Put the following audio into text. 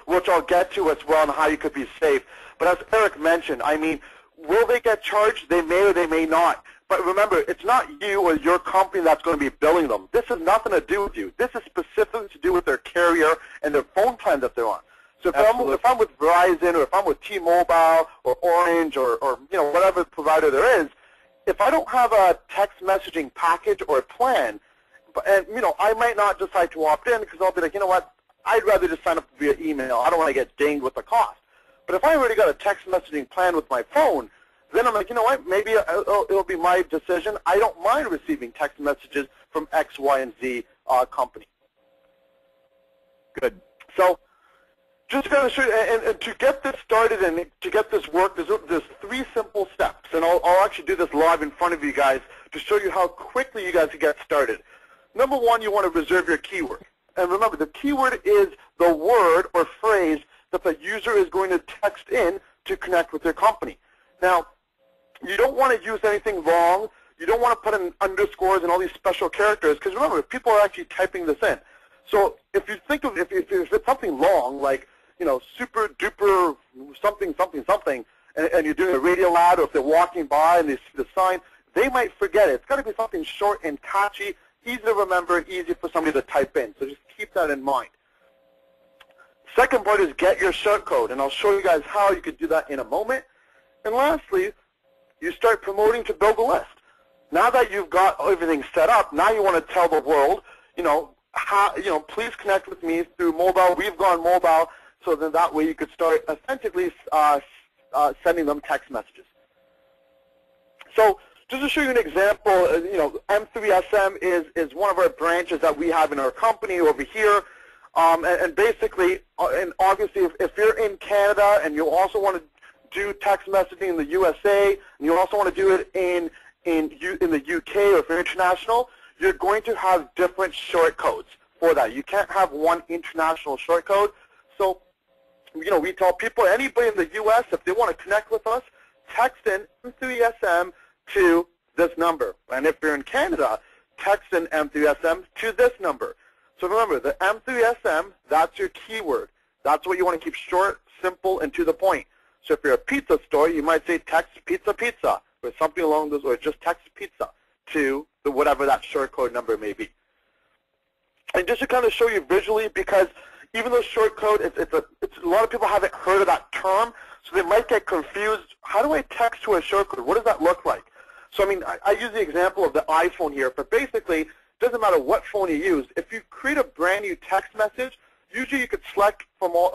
which I'll get to as well, and how you could be safe. But as Eric mentioned, I mean, will they get charged? They may or they may not. But remember, it's not you or your company that's going to be billing them. This has nothing to do with you. This is specifically to do with their carrier and their phone plan that they're on. So if I'm with Verizon, or if I'm with T-Mobile or Orange, or whatever provider there is, if I don't have a text messaging package or a plan, and I might not decide to opt in because I'll be like, you know what, I'd rather just sign up via email. I don't want to get dinged with the cost. But if I already got a text messaging plan with my phone, then I'm like, you know what, maybe it'll be my decision. I don't mind receiving text messages from X, Y, and Z company. Good. So just going to show you, and to get this started and to get this work, there's 3 simple steps. And I'll actually do this live in front of you guys to show you how quickly you guys can get started. Number 1, you want to reserve your keyword. And remember, the keyword is the word or phrase that the user is going to text in to connect with your company. Now, you don't want to use anything wrong. You don't want to put in underscores and all these special characters, because remember, people are actually typing this in. So if you think of if it's something long, like super duper something something something, and you're doing a radio ad, or if they're walking by and they see the sign, they might forget it. It's got to be something short and catchy, easy to remember, easy for somebody to type in. So just keep that in mind. Second part is get your short code, and I'll show you guys how you could do that in a moment. And lastly, you start promoting to build a list. Now that you've got everything set up, now you want to tell the world, please connect with me through mobile. We've gone mobile, so then that way you could start authentically sending them text messages. So just to show you an example, M3SM is one of our branches that we have in our company over here. And basically, and obviously, if you're in Canada and you also want to do text messaging in the USA, and you also want to do it in the UK, or if you're international, you're going to have different short codes for that. You can't have one international short code. So, we tell people, anybody in the US, if they want to connect with us, text in M3SM to this number. And if you're in Canada, text in M3SM to this number. So remember, the M3SM, that's your keyword. That's what you want to keep short, simple, and to the point. So if you're a pizza store, you might say text pizza pizza, or something along those, or just text pizza to whatever that short code number may be. And just to kind of show you visually, because even though short code, a lot of people haven't heard of that term, so they might get confused. How do I text to a short code? What does that look like? So I mean, I use the example of the iPhone here, but basically, it doesn't matter what phone you use. If you create a brand new text message, usually you could select from all